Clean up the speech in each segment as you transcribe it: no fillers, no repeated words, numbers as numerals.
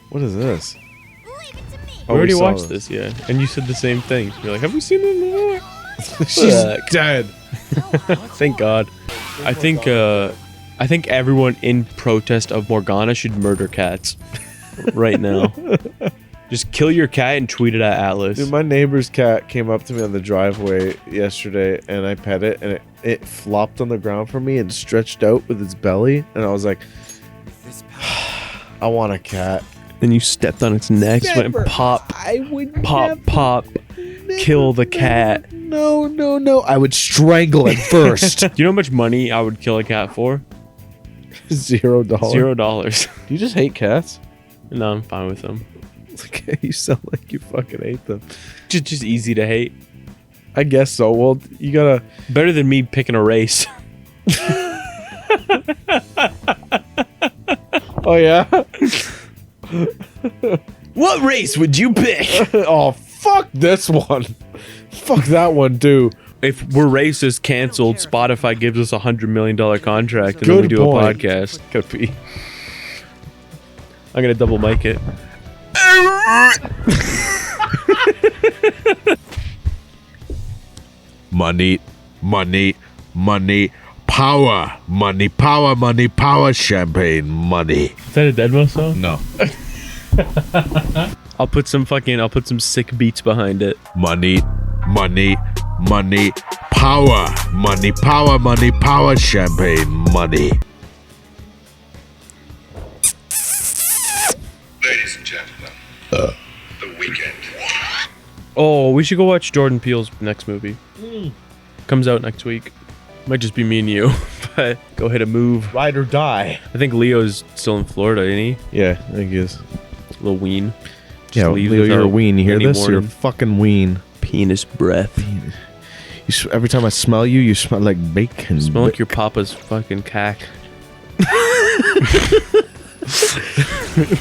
What is this? I already saw watched this, yeah. And you said the same thing. You're like, have we seen it? She's dead. Thank God. I think everyone in protest of Morgana should murder cats right now. Just kill your cat and tweet it at Atlas. Dude, my neighbor's cat came up to me on the driveway yesterday, and I pet it, and it flopped on the ground for me and stretched out with its belly, and I was like, I want a cat. Then you stepped on its neck, just went pop, I would pop, kill the cat. No. I would strangle it first. Do you know how much money I would kill a cat for? $0. $0. Do you just hate cats? No, I'm fine with them. Okay, you sound like you fucking hate them. Just easy to hate. I guess so. Well, you gotta... Better than me picking a race. Oh, yeah? What race would you pick? Oh, fuck this one. Fuck that one, too. If we're racist, canceled, Spotify gives us $100 million contract and then we Good do point. a podcast. Could be. I'm gonna double mic it. Money, power, power, champagne, money. Is that a Deadmau song? No. I'll put some sick beats behind it. Money, power, power, champagne, money. Ladies and gentlemen, The Weekend. Oh, we should go watch Jordan Peele's next movie. Comes out next week. Might just be me and you, but go hit a move. Ride or die. I think Leo's still in Florida, isn't he? Yeah, I think he is. Little ween. Just Yeah, leaves Leo, you're a without ween. You hear any this? You're a warning. fucking ween. Penis breath. Every time I smell you, you smell like bacon. Smell like your papa's fucking cack.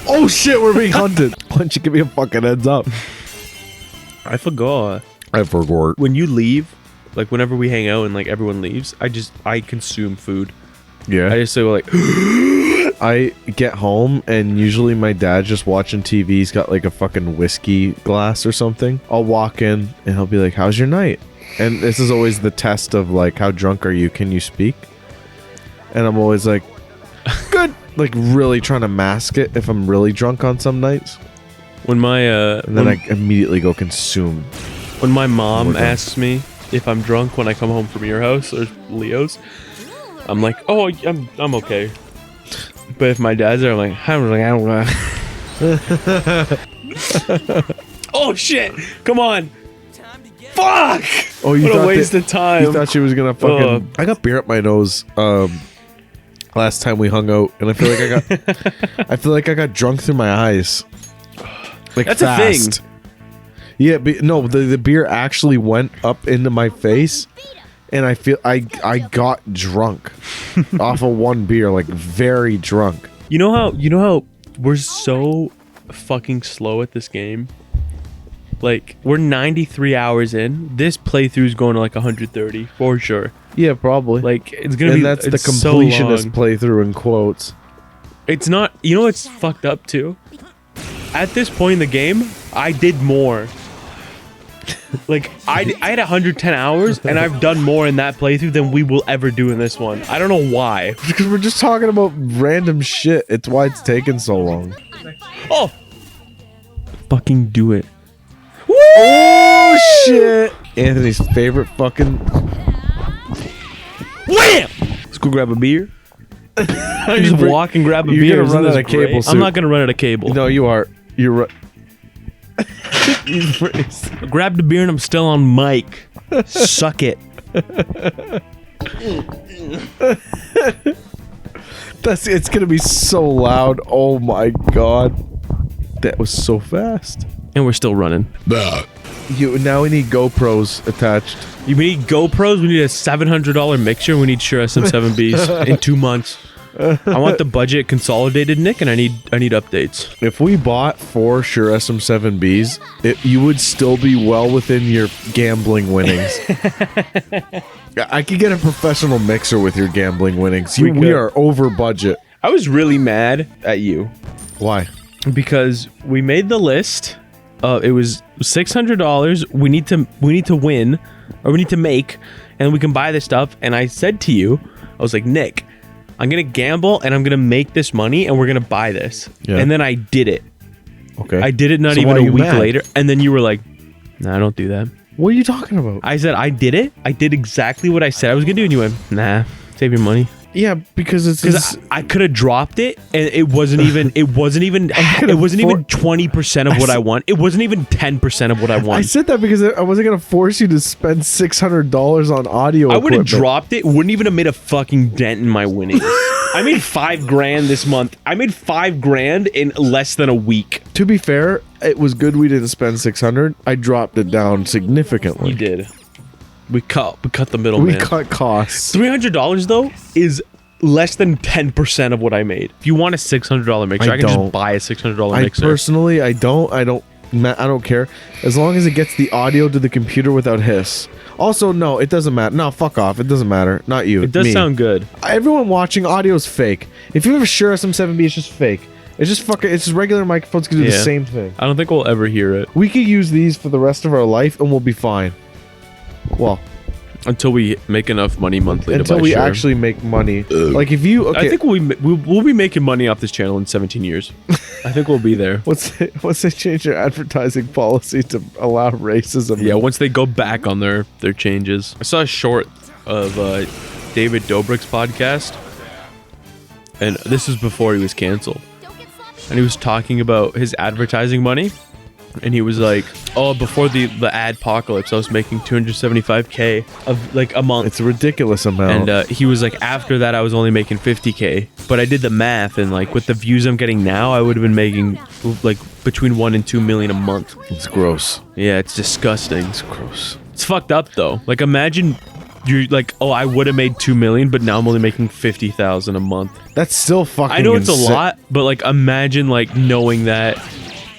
Oh shit, we're being hunted. Why don't you give me a fucking heads up? I forgot. I forgot. When you leave, like whenever we hang out and like everyone leaves, I consume food. Yeah. I just say like, I get home and usually my dad's just watching TV. He's got like a fucking whiskey glass or something. I'll walk in and he'll be like, "How's your night?" And this is always the test of like, how drunk are you? Can you speak? And I'm always like, good. Like really trying to mask it if I'm really drunk on some nights. when my And then I immediately go consume. when my mom We're done. asks me if I'm drunk when I come home from your house or Leo's, I'm like, oh, I'm okay. But if my dad's there, I'm like, I don't know. Oh shit! Come on! Fuck! Oh, you What a thought waste that- of time. You thought she was gonna fucking... Ugh. I got beer up my nose last time we hung out, and I feel like I got drunk through my eyes. Like That's a thing. Yeah, but no, the beer actually went up into my face, and I feel I got drunk off of one beer, like very drunk. You know how we're so fucking slow at this game? Like, we're 93 hours in. This playthrough's going to like 130 for sure. Yeah, probably. Like, it's gonna be. And that's the it's so completionist long. playthrough in quotes. It's not. You know what's fucked up too? At this point in the game, I did more. Like, I had 110 hours, and I've done more in that playthrough than we will ever do in this one. I don't know why. Because we're just talking about random shit. It's why it's taking so long. Oh! Fucking do it. Oh shit! Anthony's favorite fucking. Wham! Let's go grab a beer. Just walk and grab a You're beer. gonna run Isn't out this of cable great? soon. I'm not gonna run out of cable. No, you are. You're right. Grabbed a beer and I'm still on mic. Suck it. It's gonna be so loud. Oh my god, that was so fast. And we're still running. Now we need GoPros attached. We need GoPros. We need a $700 mixture. We need Shure SM7Bs in 2 months. I want the budget consolidated, Nick, and I need updates. If we bought 4 Shure SM7Bs, you would still be well within your gambling winnings. I could get a professional mixer with your gambling winnings. We could. are over budget. I was really mad at you Why? because we made the list. It was $600. We need to win, or we need to make, and we can buy this stuff. And I said to you, I was like, Nick, I'm gonna gamble and I'm gonna make this money and we're gonna buy this. Yeah. And then I did it. Okay. I did it not So even why a are you week mad? later, and then you were like, "Nah, don't do that." What are you talking about? I said I did it. I did exactly what I said I was gonna do, and you went, "Nah, save your money." Yeah, because it's Because I could have dropped it, and it wasn't even. It wasn't even 20% of what I want. It wasn't even 10% of what I I want. said that because I wasn't gonna force you to spend $600 on audio. I would have equipment. dropped it. Wouldn't even have made a fucking dent in my winnings. I made $5,000 this month. I made $5,000 in less than a week. To be fair, it was good we didn't spend 600. I dropped it down significantly. You did. We cut the We middleman. cut costs. $300 though is less than 10% of what I made. If you want a $600 mixer, I can don't. just buy a $600 I mixer. personally, I don't care as long as it gets the audio to the computer without hiss. Also, no, it doesn't matter. No, fuck off. It doesn't matter. Not you. It does me. sound good. Everyone watching audio is fake. If you have a Shure SM7B, it's just fake. It's just fucking. It's just regular microphones can do the Yeah. same thing. I don't think we'll ever hear it We could use these for the rest of our life, and we'll be fine. Well, until we make enough money monthly until to buy we Shure. actually make money. Like if you, okay, I think we'll be making money off this channel in 17 years. I think we'll be there. once they change their advertising policy to allow racism. Yeah, once they go back on their changes. I saw a short of David Dobrik's podcast, and this was before he was canceled. And he was talking about his advertising money, and he was like, "Oh, before the ad apocalypse, I was making $275K of like a month." It's a ridiculous amount. And he was like, after that, I was only making $50K. But I did the math, and like with the views I'm getting now, I would have been making like between 1 and 2 million a month. it's gross. Yeah, it's disgusting. It's gross. It's fucked up though. Like imagine you're like, oh, I would have made 2 million, but now I'm only making 50,000 a month. That's still fucking. I know it's a insane. lot, but like imagine like knowing that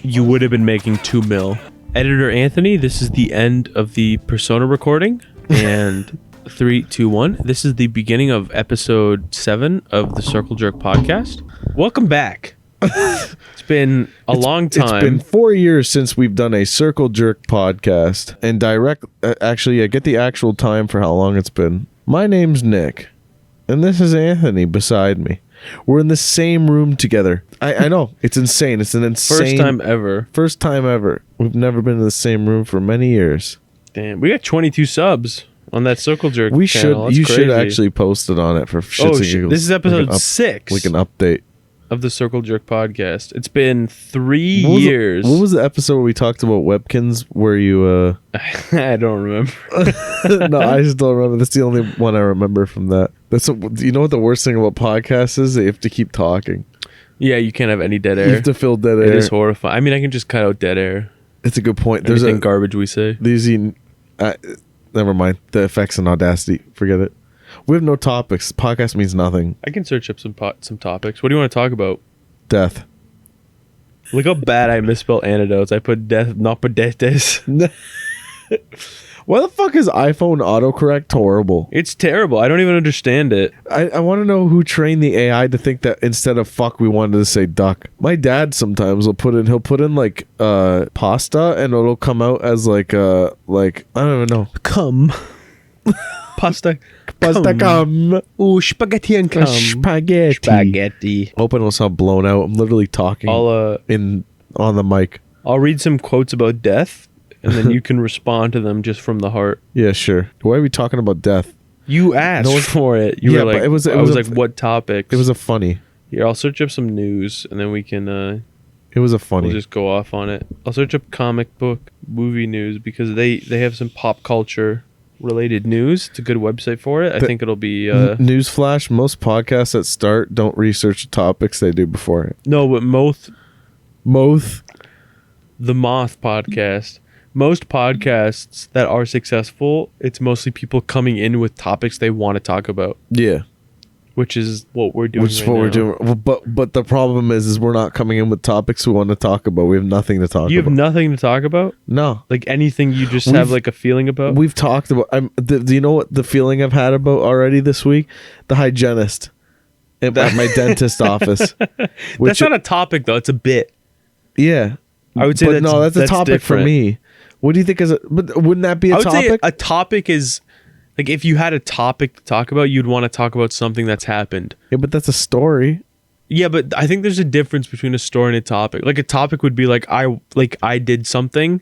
you would have been making 2 mil. Editor Anthony, this is the end of the Persona recording, and 3, 2, 1. This is the beginning of episode 7 of the Circle Jerk podcast. Welcome back. It's been a long time. It's been 4 years since we've done a Circle Jerk podcast. And actually, I get the actual time for how long it's been. My name's Nick, and this is Anthony beside me. We're in the same room together. I know, it's insane. It's an insane... First time ever. First time ever. We've never been in the same room for many years. Damn, we got 22 subs on that Circle Jerk We channel. should. That's You should crazy. actually post it on it for shits Oh, and shit. giggles. This is episode 6 Like an update. of the Circle Jerk podcast. It's been 3 What was the- years. what was the episode where we talked about webkins? Where you? I don't remember. No, I just don't remember. That's the only one I remember from that. You know what the worst thing about podcasts is? You have to keep talking. Yeah, you can't have any dead You air. have to fill dead It air. is horrifying. I mean, I can just cut out dead air. It's a good point. There's Everything a garbage we say. never mind the effects in Audacity. Forget it. We have no topics. Podcast means nothing. I can search up some topics. What do you want to talk about? Death. Look how bad I misspelled antidotes. I put death, not pedetes. Why the fuck is iPhone autocorrect horrible? It's terrible. I don't even understand it. I want to know who trained the AI to think that instead of fuck we wanted to say duck. My dad sometimes he'll put in like pasta and it'll come out as like I don't even know. Come. Pasta. Pasta come. Ooh, spaghetti and come. Spaghetti. Spaghetti. Hoping it'll sound blown out. I'm literally talking on the mic. I'll read some quotes about death, and then you can respond to them just from the heart. Yeah, sure. Why are we talking about death? You asked for it. You Yeah, were but like, it was I was a- like, what topics? It was a funny. Here, I'll search up some news, and then we can It was a funny. we'll just go off on it. I'll search up comic book movie news because they have some pop culture related news. It's a good website for it. I think it'll be Newsflash: most podcasts that start don't research the topics they do before it. no, but most the Moth podcast. Most podcasts that are successful, it's mostly people coming in with topics they want to talk about, Yeah. which is what we're doing. Which is right what we're now. doing. Well, but the problem is we're not coming in with topics we want to talk about. We have nothing to talk You have about. nothing to talk about? No. Like anything you just have We've- like a feeling about? We've talked about. Do you know what the feeling I've had about already this week? The hygienist. at my dentist office. That's not a topic though. It's a bit. Yeah. I would say But no, that's a topic different. for me. What do you think is but wouldn't that be a I would say topic? a topic is like if you had a topic to talk about, you'd want to talk about something that's happened. Yeah, but that's a story. Yeah, but I think there's a difference between a story and a topic. Like a topic would be like I did something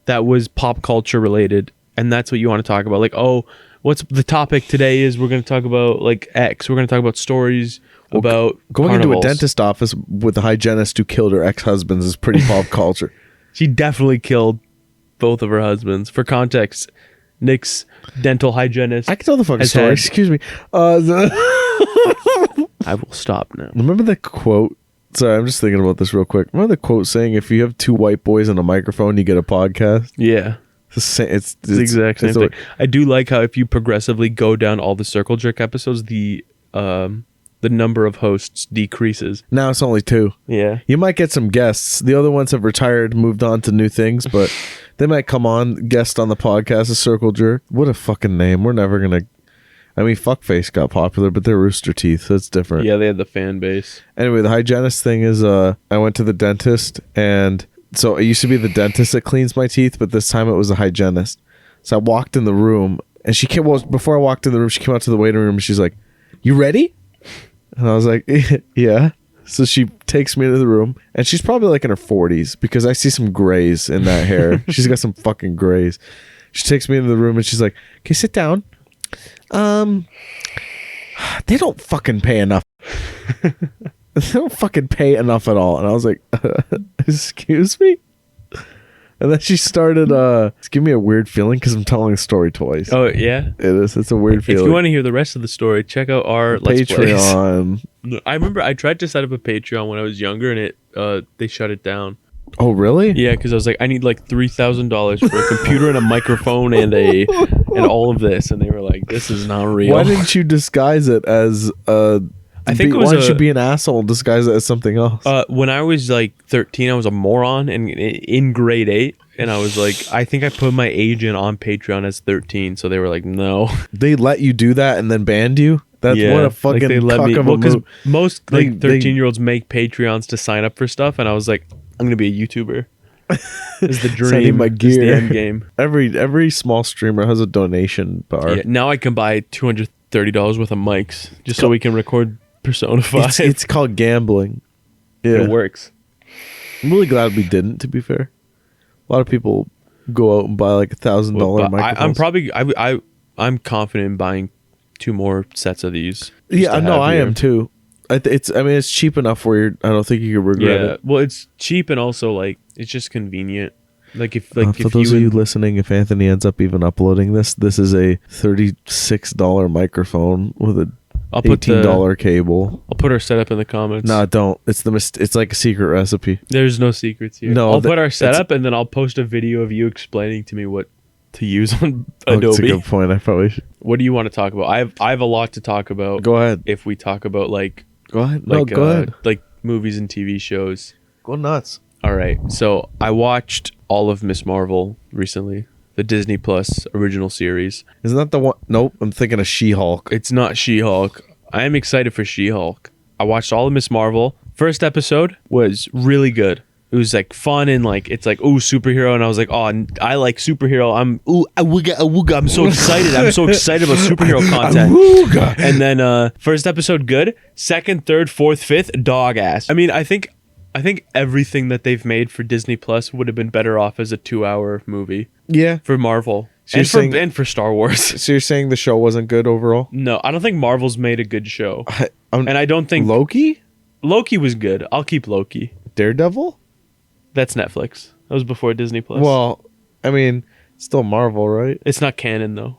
that was pop culture related, and that's what you want to talk about. Like, oh, what's the topic today is we're going to talk about like X. We're going to talk about stories about Going carnivals. into a dentist office with a hygienist who killed her ex-husbands is pretty pop culture. She definitely killed both of her husbands. For context, Nick's dental hygienist. I can tell the fucking has story. had- Excuse me. I will stop now. Remember the quote? Sorry, I'm just thinking about this real quick. Remember the quote saying, "If you have two white boys and a microphone, you get a podcast." Yeah. It's It's the exact same it's thing. I do like how if you progressively go down all the Circle Jerk episodes, the number of hosts decreases. Now it's only two. Yeah. You might get some guests. The other ones have retired, moved on to new things, but they might come on, guest on the podcast, a Circle Jerk. What a fucking name. We're never going to... I mean, Fuckface got popular, but they're Rooster Teeth. That's different. Yeah, they had the fan base. Anyway, the hygienist thing is I went to the dentist, and so it used to be the dentist that cleans my teeth, but this time it was a hygienist. So I walked in the room, and she came... Well, before I walked in the room, she came out to the waiting room, and she's like, "You ready?" And I was like, "Yeah." So she takes me into the room, and she's probably like in her 40s because I see some grays in that hair. She's got some fucking grays. She takes me into the room, and she's like, "Okay, sit down. They don't fucking pay enough." They don't fucking pay enough at all. And I was like, "Excuse me?" And then she started it's giving me a weird feeling because I'm telling a story twice. Oh, yeah? It is. It's a weird If feeling. you want to hear the rest of the story, check out our Let's Plays. Patreon. I remember I tried to set up a Patreon when I was younger, and they shut it down. Oh, really? Yeah, because I was like, I need like $3,000 for a computer and a microphone and all of this, and they were like, this is not real. Why didn't you disguise it as I think it was why didn't you be an asshole and disguise it as something else? When I was like 13, I was a moron and in grade 8, and I was like, I think I put my age in on Patreon as 13, so they were like, no. They let you do that and then banned you? That's Yeah, what a like fucking they let cock me. of a Well, because move. most They- like 13-year-olds make Patreons to sign up for stuff, and I was like, I'm gonna be a YouTuber. Is the dream? Sending my Is the gear. end game. Every small streamer has a donation bar. Yeah, now I can buy $230 worth of mics just so we can record Persona 5. It's called gambling. Yeah. It works. I'm really glad we didn't, to be fair. A lot of people go out and buy like $1,000 But microphones. I'm probably I'm confident in buying 2 more sets of these. just Yeah, to no, have I here. am too. It's cheap enough where I don't think you could regret Yeah, it. well, it's cheap and also like it's just convenient. Like if For if those of you would- listening, if Anthony ends up even uploading this is a $36 microphone with a I'll put $18 cable. I'll put our setup in the comments. No, don't. It's like a secret recipe. There's no secrets here. No, I'll that- put our it's- setup and then I'll post a video of you explaining to me what to use on Oh, that's a Adobe. good point. I probably should. What do you want to talk about? I have a lot to talk about. Go ahead. If we talk about like Go ahead. No, like go ahead. like movies and TV shows. Go nuts. All right. So I watched all of Miss Marvel recently, the Disney Plus original series. Isn't that the one? Nope. I'm thinking of She-Hulk. It's not She-Hulk. I am excited for She-Hulk. I watched all of Miss Marvel. First episode was really good. It was like fun and like it's like superhero, and I was like, I like superhero. I'm awooga. I'm so excited. I'm so excited about superhero content. And then first episode good. Second, third, fourth, fifth, dog ass. I mean, I think everything that they've made for Disney Plus would have been better off as a 2-hour movie Yeah. for Marvel So you're saying- and for Star Wars. So you're saying the show wasn't good overall? No, I don't think Marvel's made a good show, And and I don't think Loki? Loki was good. I'll keep Loki. Daredevil? That's Netflix. That was before Disney Plus. Well, I mean, still Marvel, right? it's not canon though.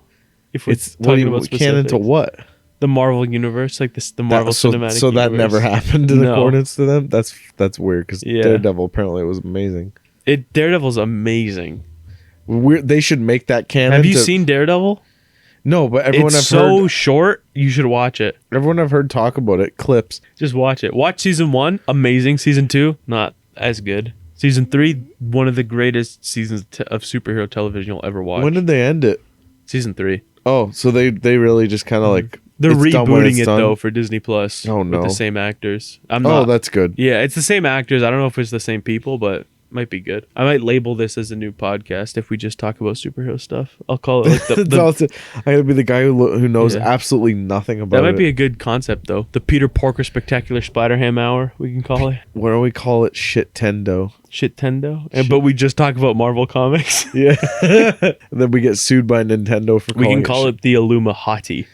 If we're It's talking about canon to specifics. what? The Marvel universe, like this, the Marvel so, cinematic. So that universe. never happened in No. accordance to them. That's weird because Yeah. Daredevil apparently was amazing. Daredevil's amazing. They should make that canon. Have you to- seen Daredevil? No, but everyone It's I've so heard. short. You should watch it. Everyone I've heard talk about it. Clips. Just watch it. Watch season 1, amazing. Season 2, not as good. Season 3, one of the greatest seasons of superhero television you'll ever watch. When did they end it? Season 3. Oh, so they really just kind of like They're It's done when rebooting it's it done? though for Disney Plus. Oh, With no. the same actors. I'm Oh, not. that's good. Yeah, it's the same actors. I don't know if it's the same people, but might be good. I might label this as a new podcast if we just talk about superhero stuff. I'll call it like It's also- I gotta be the guy who knows Yeah. absolutely nothing about that might it. be a good concept though. The Peter Porker Spectacular Spider-Ham Hour, we can call it. Why don't we call it Shit Tendo? Shit-tendo. But we just talk about Marvel Comics. Yeah. And then we get sued by Nintendo for We calling can call shit. it the Illumihati.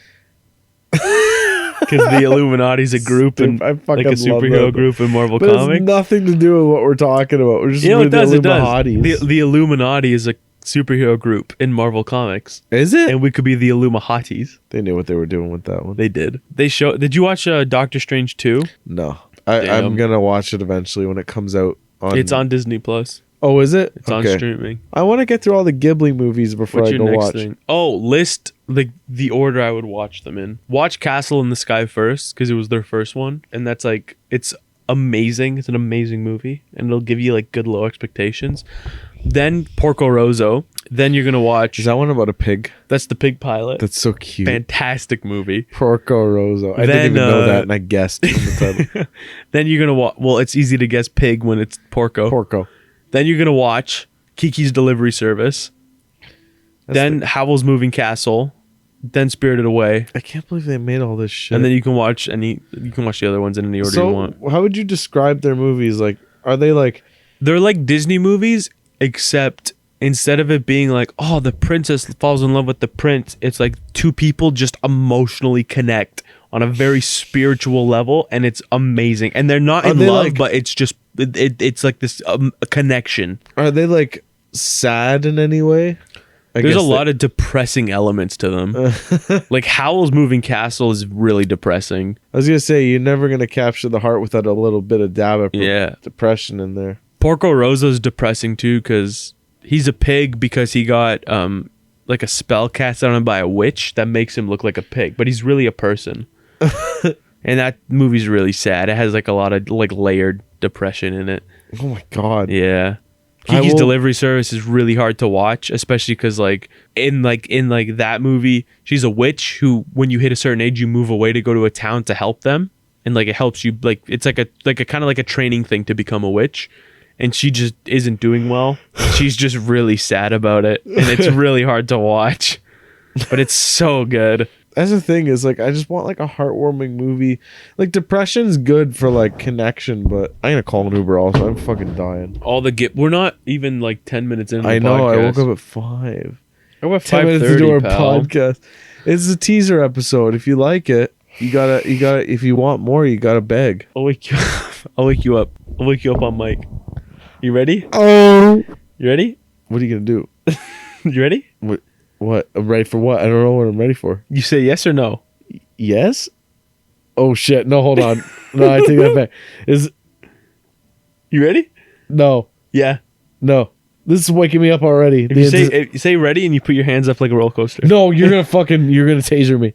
Because the Illuminati's a group and I fucking like a love superhero that. group in Marvel But it has Comics. nothing to do with what we're talking about. We're just You know, we're it does. the It does. Illuminatis. The Illuminati is a superhero group in Marvel Comics, Is it? and we could be the Illumihatis. They knew what they were doing with that one. They did. They show. Did you watch Doctor Strange 2? No. Damn. I'm gonna watch it eventually when it comes out. It's on Disney Plus. Oh, is it? It's on streaming. I want to get through all the Ghibli movies before What's I your go next watch. thing? Oh, list like the order I would watch them in. Watch Castle in the Sky first because it was their first one, and that's like it's amazing. It's an amazing movie, and it'll give you like good low expectations. Then Porco Rosso. Then you're gonna watch. Is that one about a pig? That's the pig pilot. That's so cute. Fantastic movie. Porco Rosso. I Then, didn't even know that, and I guessed from the title. Then you're gonna watch. Well, it's easy to guess pig when it's Porco. Porco. Then you're gonna watch Kiki's Delivery Service. Then Howl's Moving Castle. Then Spirited Away. I can't believe they made all this shit. And then you can watch the other ones in any order you want. So, how would you describe their movies? Like, are they like? They're like Disney movies, except instead of it being like, oh, the princess falls in love with the prince, it's like two people just emotionally connect on a very spiritual level, and it's amazing. And they're not in they love, like- but it's just it's like this a connection. Are they like sad in any way? There's a lot of depressing elements to them. Like Howl's Moving Castle is really depressing. I was gonna say you're never gonna capture the heart without a little bit of dab of Yeah. depression in there. Porco Rosso's depressing too because he's a pig because he got like a spell cast on him by a witch that makes him look like a pig, but he's really a person. And that movie's really sad. It has like a lot of like layered depression in it. Oh my god. Yeah. I Kiki's will- Delivery Service is really hard to watch, especially because like in that movie, she's a witch who, when you hit a certain age, you move away to go to a town to help them, and like it helps you like it's like a kind of like a training thing to become a witch, and she just isn't doing well. She's just really sad about it, and it's really hard to watch, but it's so good. That's the thing is like I just want like a heartwarming movie. Like depression's good for like connection, but I'm gonna call an Uber also. I'm fucking dying. We're not even like 10 minutes into the I know. I woke podcast. up at 5. I woke up 10 minutes into 5:30, our pal. podcast. It's a teaser episode. If you like it, you gotta. If you want more, you gotta beg. I'll wake you I'll wake you up. I'll wake you up on mic. You ready? Oh. You ready? What are you gonna do? You ready? What? I'm ready for what? I don't know what I'm ready for. You say yes or no? Yes. Oh shit! No, hold on. No, I take that back. You ready? No. Yeah. No. This is waking me up already. If you say ready and you put your hands up like a roller coaster. No, you're gonna taser me.